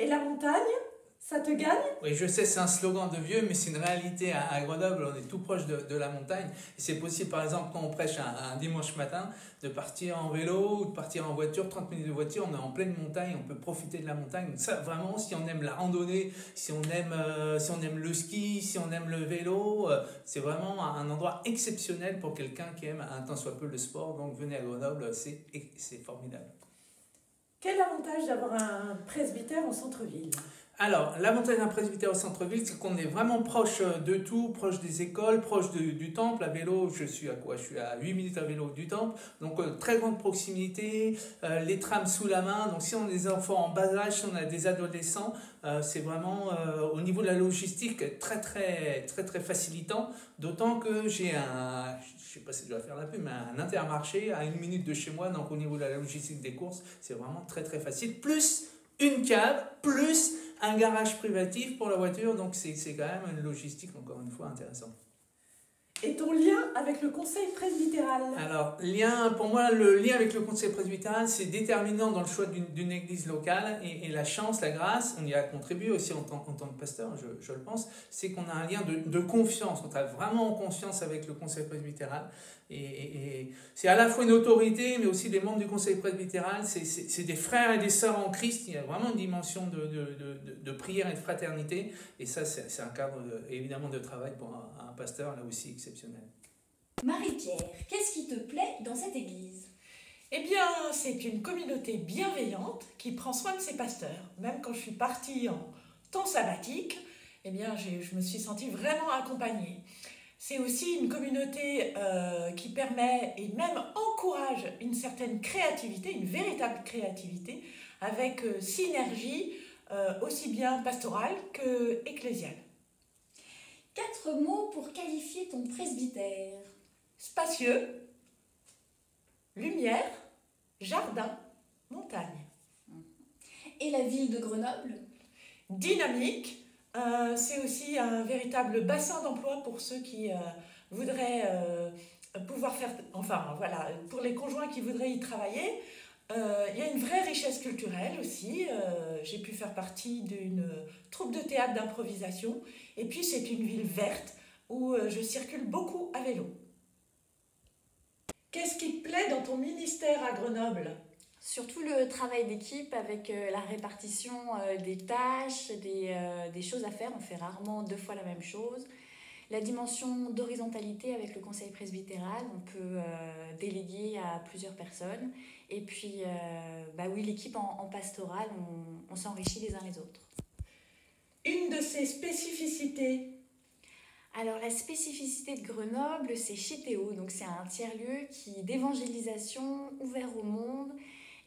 Et la montagne, ça te gagne? Oui, je sais, c'est un slogan de vieux, mais c'est une réalité. À Grenoble, on est tout proche de la montagne. Et c'est possible, par exemple, quand on prêche un dimanche matin, de partir en vélo ou de partir en voiture, 30 minutes de voiture, on est en pleine montagne, on peut profiter de la montagne. Donc ça, vraiment, si on aime la randonnée, si on aime le ski, si on aime le vélo, c'est vraiment un endroit exceptionnel pour quelqu'un qui aime un tant soit peu le sport. Donc venez à Grenoble, c'est formidable. Quel avantage d'avoir un presbytère en centre-ville? Alors, l'avantage d'un presbytère au centre-ville, c'est qu'on est vraiment proche de tout, proche des écoles, proche du temple. À vélo, je suis à quoi? Je suis à 8 minutes à vélo du temple. Donc, très grande proximité, les trams sous la main. Donc, si on a des enfants en bas âge, si on a des adolescents, c'est vraiment, au niveau de la logistique, très, très, très, très facilitant. D'autant que j'ai je ne sais pas si je dois faire la pub, mais un Intermarché à 1 minute de chez moi. Donc, au niveau de la logistique des courses, c'est vraiment très, très facile. Plus une cave, plus un garage privatif pour la voiture, donc c'est quand même une logistique, encore une fois, intéressante. Et ton lien avec le conseil presbytéral? Alors, pour moi, le lien avec le conseil presbytéral, c'est déterminant dans le choix d'une église locale, et la chance, la grâce, on y a contribué aussi en tant que pasteur, je le pense, c'est qu'on a un lien de confiance, on travaille vraiment en confiance avec le conseil presbytéral, et c'est à la fois une autorité, mais aussi des membres du conseil presbytéral, c'est des frères et des sœurs en Christ, il y a vraiment une dimension de prière et de fraternité, et ça, c'est un cadre, évidemment, de travail pour un pasteur, là aussi, exceptionnel. Marie-Pierre, qu'est-ce qui te plaît dans cette église? Eh bien, c'est une communauté bienveillante qui prend soin de ses pasteurs. Même quand je suis partie en temps sabbatique, eh bien, je me suis sentie vraiment accompagnée. C'est aussi une communauté qui permet et même encourage une certaine créativité, une véritable créativité, avec synergie aussi bien pastorale que ecclésiale. 4 mots pour qualifier ton presbytère. Spacieux, lumière, jardin, montagne. Et la ville de Grenoble? Dynamique, c'est aussi un véritable bassin d'emploi pour ceux qui voudraient pouvoir faire... Enfin, voilà, pour les conjoints qui voudraient y travailler. Il y a une vraie richesse culturelle aussi. J'ai pu faire partie d'une troupe de théâtre d'improvisation. Et puis, c'est une ville verte où je circule beaucoup à vélo. Qu'est-ce qui te plaît dans ton ministère à Grenoble? Surtout le travail d'équipe avec la répartition des tâches, des choses à faire. On fait rarement 2 fois la même chose. La dimension d'horizontalité avec le conseil presbytéral, on peut déléguer à plusieurs personnes. Et puis, oui, l'équipe en pastoral, on s'enrichit les uns les autres. Une de ses spécificités? Alors, la spécificité de Grenoble, c'est Chitéo. Donc, c'est un tiers-lieu d'évangélisation ouvert au monde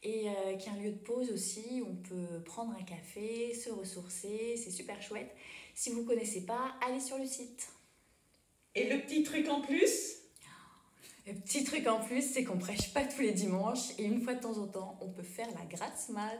et qui est un lieu de pause aussi. On peut prendre un café, se ressourcer, c'est super chouette. Si vous ne connaissez pas, allez sur le site. Et le petit truc en plus? Le petit truc en plus, c'est qu'on prêche pas tous les dimanches et une fois de temps en temps, on peut faire la grasse mat.